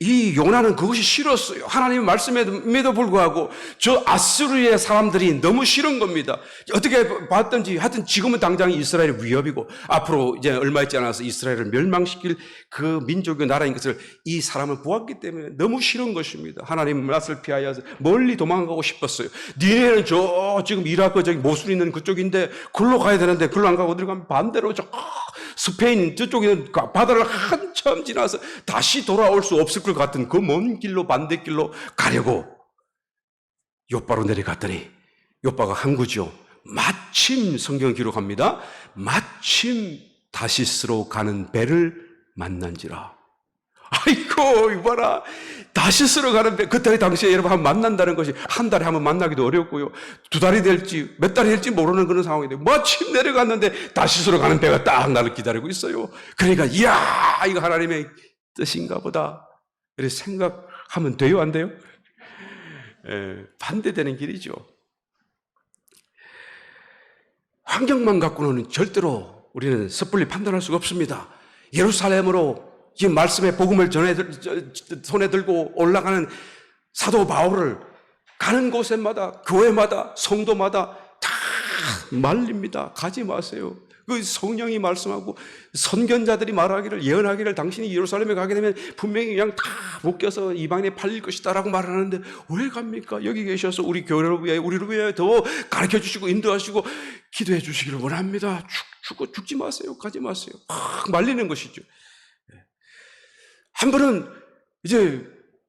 이 요나는 그것이 싫었어요. 하나님의 말씀에도 불구하고 저 아수르의 사람들이 너무 싫은 겁니다. 어떻게 봤든지 하여튼 지금은 당장 이스라엘의 위협이고 앞으로 이제 얼마 있지 않아서 이스라엘을 멸망시킬 그 민족의 나라인 것을 이 사람은 보았기 때문에 너무 싫은 것입니다. 하나님 낯을 피하여서 멀리 도망가고 싶었어요. 니네는 저 지금 이라크 저기 모술 있는 그쪽인데 글로 가야 되는데 글로 안 가고 어디로 가면 반대로 저 스페인 저쪽에 바다를 한참 지나서 다시 돌아올 수 없을 것 같은 그 먼 길로 반대길로 가려고 욥바로 내려갔더니 욥바가 항구죠. 마침 성경 기록합니다. 마침 다시스로 가는 배를 만난지라. 아이고 이봐라 다시스로 가는 배 그때 당시에 여러분 한 번 만난다는 것이 한 달에 한 번 만나기도 어렵고요. 두 달이 될지 몇 달이 될지 모르는 그런 상황인데 마침 내려갔는데 다시스로 가는 배가 딱 나를 기다리고 있어요. 그러니까 이야 이거 하나님의 뜻인가 보다 이렇게 생각하면 돼요 안 돼요? 반대되는 길이죠. 환경만 갖고는 절대로 우리는 섣불리 판단할 수가 없습니다. 예루살렘으로 지금 말씀의 복음을 손에 들고 올라가는 사도 바울을 가는 곳마다 교회마다 성도마다 다 말립니다. 가지 마세요. 그 성령이 말씀하고 선견자들이 말하기를 예언하기를 당신이 예루살렘에 가게 되면 분명히 그냥 다 묶여서 이방인에 팔릴 것이다라고 말하는데 왜 갑니까? 여기 계셔서 우리 교회를 위하여 우리를 위하여 더 가르쳐 주시고 인도하시고 기도해 주시기를 원합니다. 죽지 마세요. 가지 마세요. 막 말리는 것이죠. 한 번은 이제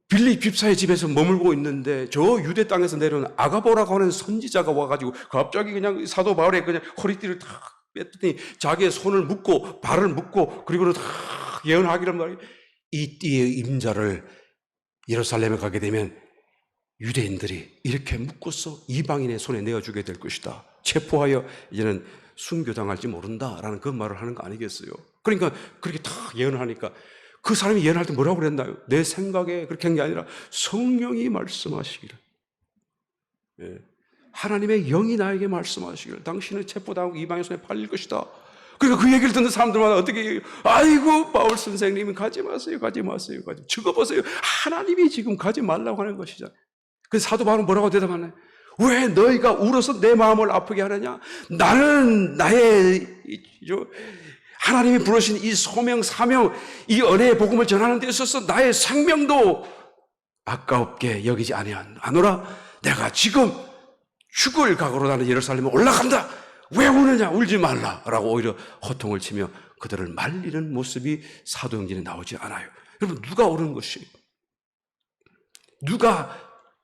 빌립 집사의 집에서 머물고 있는데 저 유대 땅에서 내려온 아가보라고 하는 선지자가 와가지고 갑자기 그냥 사도 바울의 그냥 허리띠를 탁 뺐더니 자기의 손을 묶고 발을 묶고 그리고는 탁 예언하기를 말이에요. 이 띠의 임자를 예루살렘에 가게 되면 유대인들이 이렇게 묶어서 이방인의 손에 내어주게 될 것이다. 체포하여 이제는 순교당할지 모른다라는 그 말을 하는 거 아니겠어요? 그러니까 그렇게 탁 예언을 하니까 그 사람이 예언할 때 뭐라고 그랬나요? 내 생각에 그렇게 한 게 아니라 성령이 말씀하시기를. 하나님의 영이 나에게 말씀하시기를 당신은 체포당하고 이방의 손에 팔릴 것이다. 그러니까 그 얘기를 듣는 사람들마다 어떻게 얘기해요? 아이고, 바울 선생님은 가지 마세요, 가지 마세요, 가지. 적어보세요. 하나님이 지금 가지 말라고 하는 것이잖아요. 그래서 사도 바울은 뭐라고 대답하나요? 왜 너희가 울어서 내 마음을 아프게 하느냐? 나는 나의 하나님이 부르신 이 소명, 사명, 이 은혜의 복음을 전하는 데 있어서 나의 생명도 아깝게 여기지 아니하노라. 내가 지금 죽을 각오로 나는 예루살렘에 올라간다. 왜 우느냐? 울지 말라라고 오히려 호통을 치며 그들을 말리는 모습이 사도행전에 나오지 않아요. 여러분, 누가 옳은 것이에요? 누가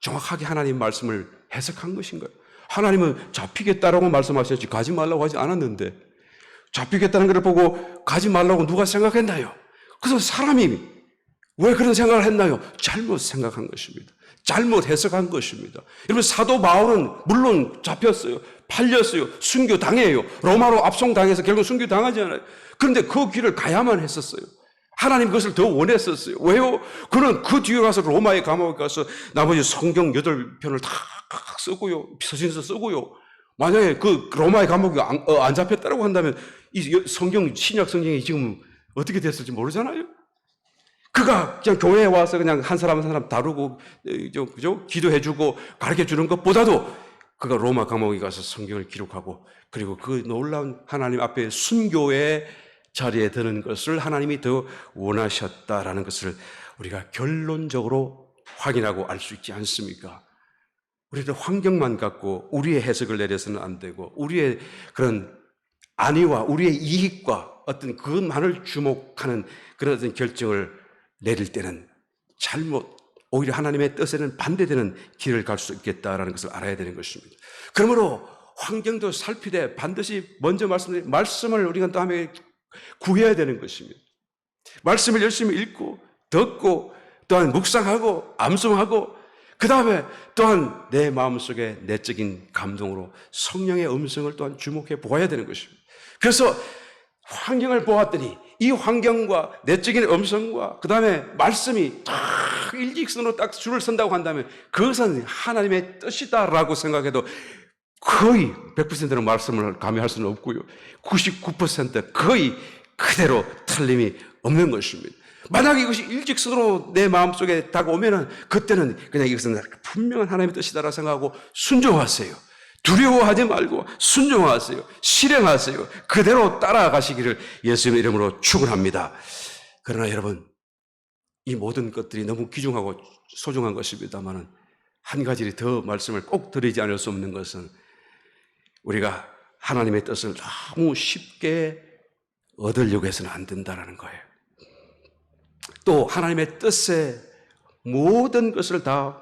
정확하게 하나님 말씀을 해석한 것인가요? 하나님은 잡히겠다라고 말씀하셨지 가지 말라고 하지 않았는데, 잡히겠다는 것을 보고 가지 말라고 누가 생각했나요? 그래서 사람이 왜 그런 생각을 했나요? 잘못 생각한 것입니다. 잘못 해석한 것입니다. 여러분, 사도 바울은 물론 잡혔어요. 팔렸어요. 순교당해요. 로마로 압송당해서 결국 순교당하지 않아요. 그런데 그 길을 가야만 했었어요. 하나님 그것을 더 원했었어요. 왜요? 그는 그 뒤에 가서 로마의 감옥에 가서 나머지 성경 8편을 다 쓰고요. 서신서 쓰고요. 만약에 그 로마의 감옥에 안 잡혔다고 한다면 이 성경, 신약 성경이 지금 어떻게 됐을지 모르잖아요. 그가 그냥 교회에 와서 그냥 한 사람 한 사람 다루고, 그죠? 기도해주고 가르쳐 주는 것보다도 그가 로마 감옥에 가서 성경을 기록하고, 그리고 그 놀라운 하나님 앞에 순교의 자리에 드는 것을 하나님이 더 원하셨다라는 것을 우리가 결론적으로 확인하고 알 수 있지 않습니까? 우리들 환경만 갖고 우리의 해석을 내려서는 안 되고, 우리의 그런 안위와 우리의 이익과 어떤 그것만을 주목하는 그런 어떤 결정을 내릴 때는 잘못, 오히려 하나님의 뜻에는 반대되는 길을 갈 수 있겠다라는 것을 알아야 되는 것입니다. 그러므로 환경도 살피되 반드시 먼저 말씀을 우리가 다음에 구해야 되는 것입니다. 말씀을 열심히 읽고 듣고 또한 묵상하고 암송하고, 그 다음에 또한 내 마음속에 내적인 감동으로 성령의 음성을 또한 주목해 보아야 되는 것입니다. 그래서 환경을 보았더니 이 환경과 내적인 음성과 그 다음에 말씀이 딱 일직선으로 딱 줄을 선다고 한다면 그것은 하나님의 뜻이다라고 생각해도 거의 100%는 말씀을 감히할 수는 없고요. 99% 거의 그대로 틀림이 없는 것입니다. 만약에 이것이 일직선으로 내 마음속에 다가오면은 그때는 그냥 이것은 분명한 하나님의 뜻이다라고 생각하고 순종하세요. 두려워하지 말고 순종하세요. 실행하세요. 그대로 따라가시기를 예수님의 이름으로 축원합니다. 그러나 여러분, 이 모든 것들이 너무 귀중하고 소중한 것입니다만은 한 가지 더 말씀을 꼭 드리지 않을 수 없는 것은 우리가 하나님의 뜻을 너무 쉽게 얻으려고 해서는 안 된다라는 거예요. 또 하나님의 뜻에 모든 것을 다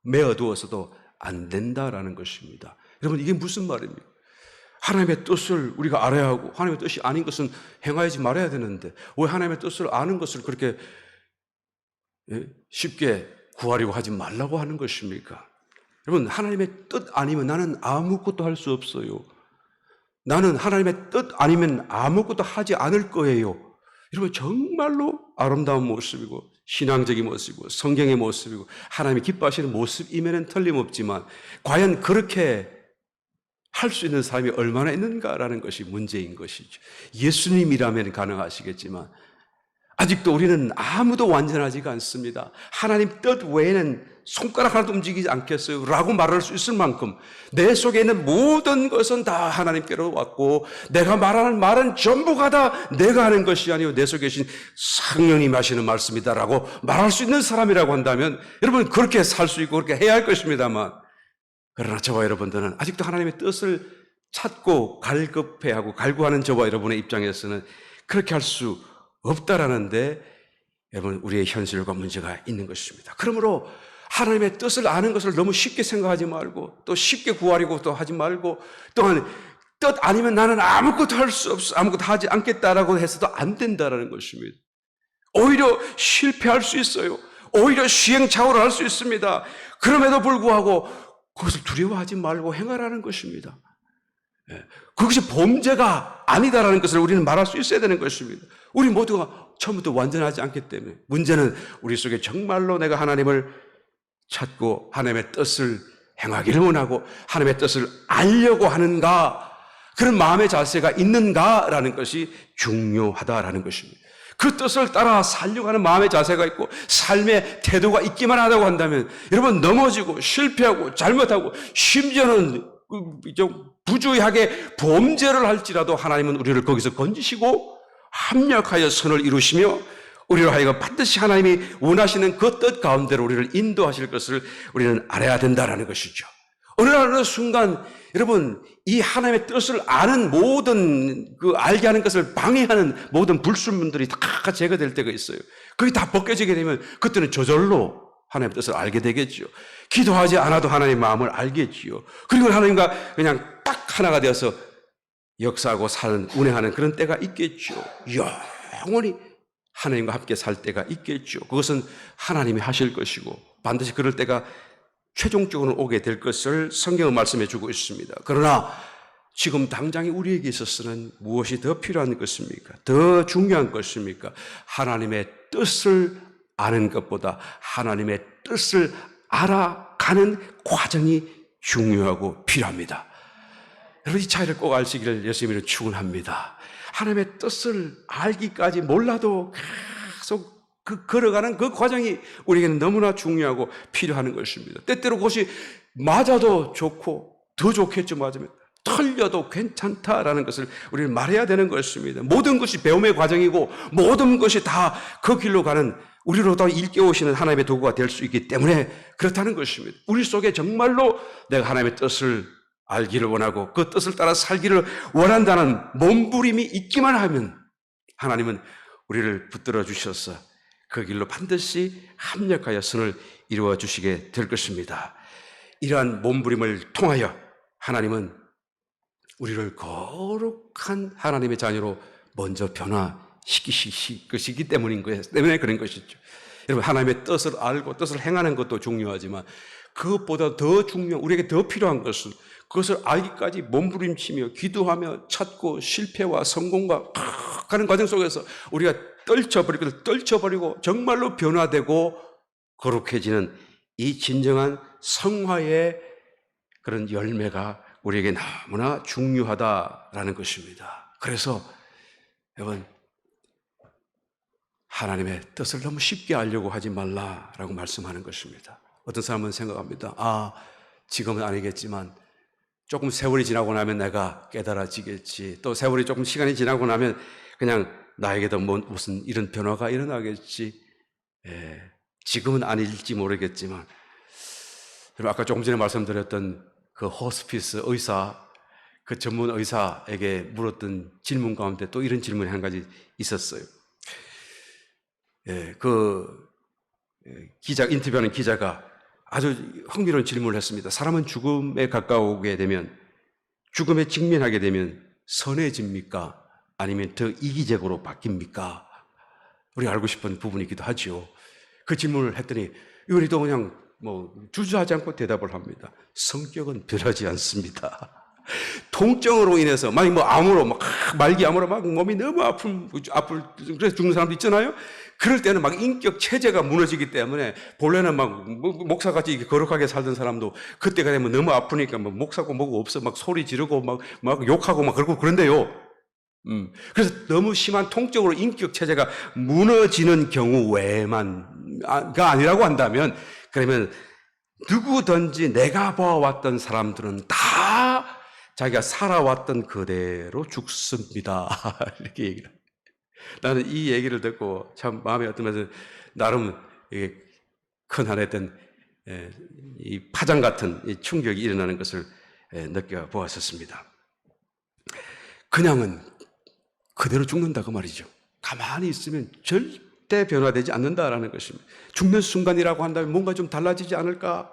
메어두어서도 안 된다라는 것입니다. 여러분, 이게 무슨 말입니까? 하나님의 뜻을 우리가 알아야 하고 하나님의 뜻이 아닌 것은 행하지 말아야 되는데 왜 하나님의 뜻을 아는 것을 그렇게 쉽게 구하려고 하지 말라고 하는 것입니까? 여러분, 하나님의 뜻 아니면 나는 아무것도 할 수 없어요. 나는 하나님의 뜻 아니면 아무것도 하지 않을 거예요. 여러분, 정말로 아름다운 모습이고 신앙적인 모습이고 성경의 모습이고 하나님이 기뻐하시는 모습이면 틀림없지만 과연 그렇게 할 수 있는 사람이 얼마나 있는가라는 것이 문제인 것이죠. 예수님이라면 가능하시겠지만 아직도 우리는 아무도 완전하지가 않습니다. 하나님 뜻 외에는 손가락 하나도 움직이지 않겠어요 라고 말할 수 있을 만큼 내 속에 있는 모든 것은 다 하나님께로 왔고 내가 말하는 말은 전부가 다 내가 하는 것이 아니고 내 속에 계신 성령님이 하시는 말씀이다 라고 말할 수 있는 사람이라고 한다면 여러분, 그렇게 살 수 있고 그렇게 해야 할 것입니다만, 그러나 저와 여러분들은 아직도 하나님의 뜻을 찾고 갈급해하고 갈구하는 저와 여러분의 입장에서는 그렇게 할 수 없다라는데 여러분, 우리의 현실과 문제가 있는 것입니다. 그러므로 하나님의 뜻을 아는 것을 너무 쉽게 생각하지 말고 또 쉽게 구하려고 또 하지 말고 또한 뜻 아니면 나는 아무것도 할 수 없어, 아무것도 하지 않겠다라고 해서도 안 된다라는 것입니다. 오히려 실패할 수 있어요. 오히려 시행착오를 할 수 있습니다. 그럼에도 불구하고 그것을 두려워하지 말고 행하라는 것입니다. 그것이 범죄가 아니다라는 것을 우리는 말할 수 있어야 되는 것입니다. 우리 모두가 처음부터 완전하지 않기 때문에 문제는 우리 속에 정말로 내가 하나님을 찾고 하나님의 뜻을 행하기를 원하고 하나님의 뜻을 알려고 하는가, 그런 마음의 자세가 있는가라는 것이 중요하다라는 것입니다. 그 뜻을 따라 살려고 하는 마음의 자세가 있고 삶의 태도가 있기만 하다고 한다면 여러분 넘어지고 실패하고 잘못하고 심지어는 좀 부주의하게 범죄를 할지라도 하나님은 우리를 거기서 건지시고 합력하여 선을 이루시며 우리로 하여금 반드시 하나님이 원하시는 그 뜻 가운데로 우리를 인도하실 것을 우리는 알아야 된다는 것이죠. 어느 순간 여러분 이 하나님의 뜻을 아는 모든 알게 하는 것을 방해하는 모든 불순물들이 다 제거될 때가 있어요. 그게 다 벗겨지게 되면 그때는 저절로 하나님의 뜻을 알게 되겠죠. 기도하지 않아도 하나님의 마음을 알겠지요. 그리고 하나님과 그냥 딱 하나가 되어서 역사하고 사는 운행하는 그런 때가 있겠죠. 영원히 하나님과 함께 살 때가 있겠죠. 그것은 하나님이 하실 것이고 반드시 그럴 때가 최종적으로 오게 될 것을 성경은 말씀해 주고 있습니다. 그러나 지금 당장에 우리에게 있어서는 무엇이 더 필요한 것입니까? 더 중요한 것입니까? 하나님의 뜻을 아는 것보다 하나님의 뜻을 알아가는 과정이 중요하고 필요합니다. 여러분 이 차이를 꼭 아시기를 예수님으로 축원합니다. 하나님의 뜻을 알기까지 몰라도 계속 걸어가는 그 과정이 우리에게는 너무나 중요하고 필요한 것입니다. 때때로 그것이 맞아도 좋고 더 좋겠죠. 맞으면 틀려도 괜찮다라는 것을 우리는 말해야 되는 것입니다. 모든 것이 배움의 과정이고 모든 것이 다 그 길로 가는 우리로부터 일깨우시는 하나님의 도구가 될 수 있기 때문에 그렇다는 것입니다. 우리 속에 정말로 내가 하나님의 뜻을 알기를 원하고 그 뜻을 따라 살기를 원한다는 몸부림이 있기만 하면 하나님은 우리를 붙들어 주셔서 그 길로 반드시 합력하여 선을 이루어 주시게 될 것입니다. 이러한 몸부림을 통하여 하나님은 우리를 거룩한 하나님의 자녀로 먼저 변화시키실 것이기 때문인 거예요. 때문에 그런 것이죠. 여러분 하나님의 뜻을 알고 뜻을 행하는 것도 중요하지만 그것보다 더 중요한 우리에게 더 필요한 것은 그것을 알기까지 몸부림치며 기도하며 찾고 실패와 성공과 가는 과정 속에서 우리가 떨쳐버리고 정말로 변화되고 거룩해지는 이 진정한 성화의 그런 열매가 우리에게 너무나 중요하다라는 것입니다. 그래서 여러분 하나님의 뜻을 너무 쉽게 알려고 하지 말라라고 말씀하는 것입니다. 어떤 사람은 생각합니다. 지금은 아니겠지만 조금 세월이 지나고 나면 내가 깨달아지겠지. 또 세월이 조금 시간이 지나고 나면 그냥 나에게도 무슨 이런 변화가 일어나겠지. 지금은 아닐지 모르겠지만 아까 조금 전에 말씀드렸던 그 호스피스 의사, 그 전문 의사에게 물었던 질문 가운데 또 이런 질문이 한 가지 있었어요. 인터뷰하는 기자가 아주 흥미로운 질문을 했습니다. 사람은 죽음에 가까우게 되면, 죽음에 직면하게 되면 선해집니까? 아니면 더 이기적으로 바뀝니까? 우리가 알고 싶은 부분이기도 하죠. 그 질문을 했더니 이분이도 그냥 주저하지 않고 대답을 합니다. 성격은 변하지 않습니다. 통증으로 인해서 말기 암으로 몸이 너무 그래서 죽는 사람도 있잖아요. 그럴 때는 인격 체제가 무너지기 때문에 본래는 목사같이 이렇게 거룩하게 살던 사람도 그때가 되면 너무 아프니까 목사고 뭐고 없어 소리 지르고 욕하고 그러고 그런데요. 그래서 너무 심한 통증으로 인격 체제가 무너지는 경우 외만가 아니라고 한다면 그러면 누구든지 내가 보아왔던 사람들은 다 자기가 살아왔던 그대로 죽습니다. 이렇게 얘기를 합니다. 나는 이 얘기를 듣고 참 마음에 어떠면서 나름 큰 하나였던 이 파장 같은 이 충격이 일어나는 것을 느껴보았었습니다. 그냥은 그대로 죽는다고 말이죠. 가만히 있으면 절대 변화되지 않는다라는 것입니다. 죽는 순간이라고 한다면 뭔가 좀 달라지지 않을까?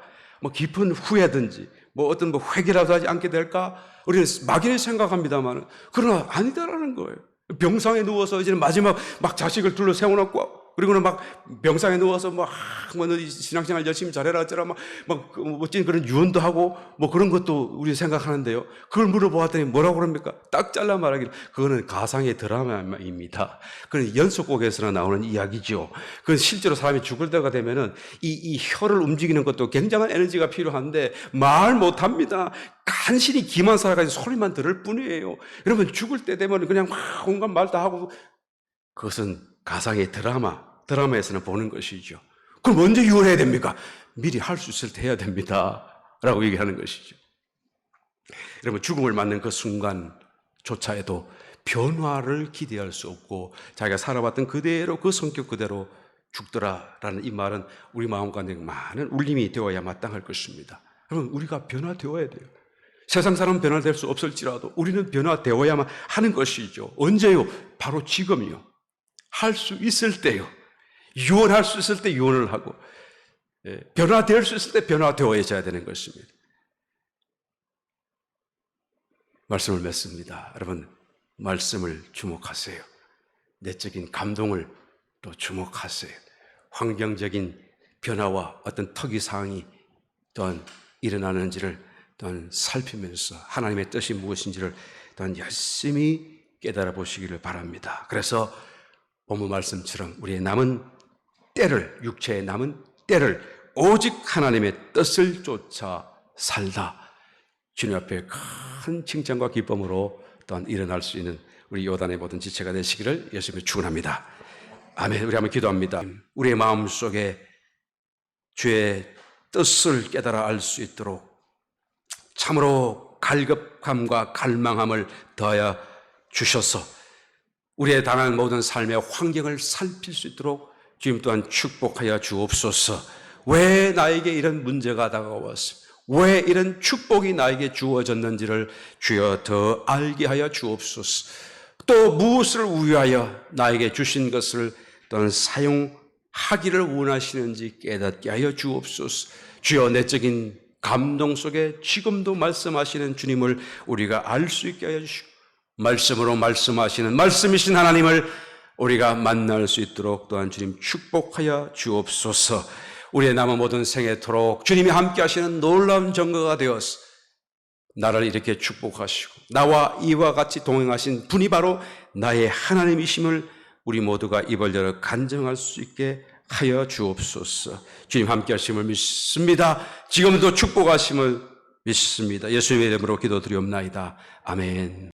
깊은 후회든지 어떤 회개라도 하지 않게 될까? 우리는 막연히 생각합니다만 그러나 아니다라는 거예요. 병상에 누워서 이제 마지막 자식을 둘러 세워놓고 그리고는 막 병상에 누워서 뭐 신앙생활 열심히 잘해라 어쩌라 막 멋진 그런 유언도 하고 뭐 그런 것도 우리 생각하는데요. 그걸 물어보았더니 뭐라고 그럽니까? 딱 잘라 말하기를 그거는 가상의 드라마입니다. 그건 연속곡에서나 나오는 이야기죠. 그건 실제로 사람이 죽을 때가 되면은 이 혀를 움직이는 것도 굉장한 에너지가 필요한데 말 못합니다. 간신히 귀만 살아가지고 소리만 들을 뿐이에요. 여러분 죽을 때 되면 그냥 막 온갖 말 다 하고 그것은 가상의 드라마에서는 보는 것이죠. 그럼 언제 유언해야 됩니까? 미리 할 수 있을 때 해야 됩니다. 라고 얘기하는 것이죠. 여러분 죽음을 맞는 그 순간조차에도 변화를 기대할 수 없고 자기가 살아왔던 그대로 그 성격 그대로 죽더라라는 이 말은 우리 마음 가운데 많은 울림이 되어야 마땅할 것입니다. 여러분 우리가 변화되어야 돼요. 세상 사람은 변화될 수 없을지라도 우리는 변화되어야만 하는 것이죠. 언제요? 바로 지금이요. 할 수 있을 때요. 유언할 수 있을 때 유언을 하고 변화될 수 있을 때 변화되어야 되는 것입니다. 말씀을 맺습니다. 여러분 말씀을 주목하세요. 내적인 감동을 또 주목하세요. 환경적인 변화와 어떤 특이사항이 또한 일어나는지를 또한 살피면서 하나님의 뜻이 무엇인지를 또한 열심히 깨달아 보시기를 바랍니다. 그래서 본문 말씀처럼 우리의 남은 때를, 육체의 남은 때를 오직 하나님의 뜻을 쫓아 살다 주님 앞에 큰 칭찬과 기쁨으로 또한 일어날 수 있는 우리 요단의 모든 지체가 되시기를 예수님을 축원합니다. 아멘. 우리 한번 기도합니다. 우리의 마음속에 주의 뜻을 깨달아 알 수 있도록 참으로 갈급함과 갈망함을 더하여 주셔서 우리의 당한 모든 삶의 환경을 살필 수 있도록 주님 또한 축복하여 주옵소서. 왜 나에게 이런 문제가 다가왔습니까? 왜 이런 축복이 나에게 주어졌는지를 주여 더 알게 하여 주옵소서. 또 무엇을 위하여 나에게 주신 것을 또한 사용하기를 원하시는지 깨닫게 하여 주옵소서. 주여 내적인 감동 속에 지금도 말씀하시는 주님을 우리가 알 수 있게 하여 주시고 말씀으로 말씀하시는 말씀이신 하나님을 우리가 만날 수 있도록 또한 주님 축복하여 주옵소서. 우리의 남은 모든 생애토록 주님이 함께 하시는 놀라운 증거가 되어서 나를 이렇게 축복하시고 나와 이와 같이 동행하신 분이 바로 나의 하나님이심을 우리 모두가 입을 열어 간증할 수 있게 하여 주옵소서. 주님 함께 하심을 믿습니다. 지금도 축복하심을 믿습니다. 예수님의 이름으로 기도드리옵나이다. 아멘.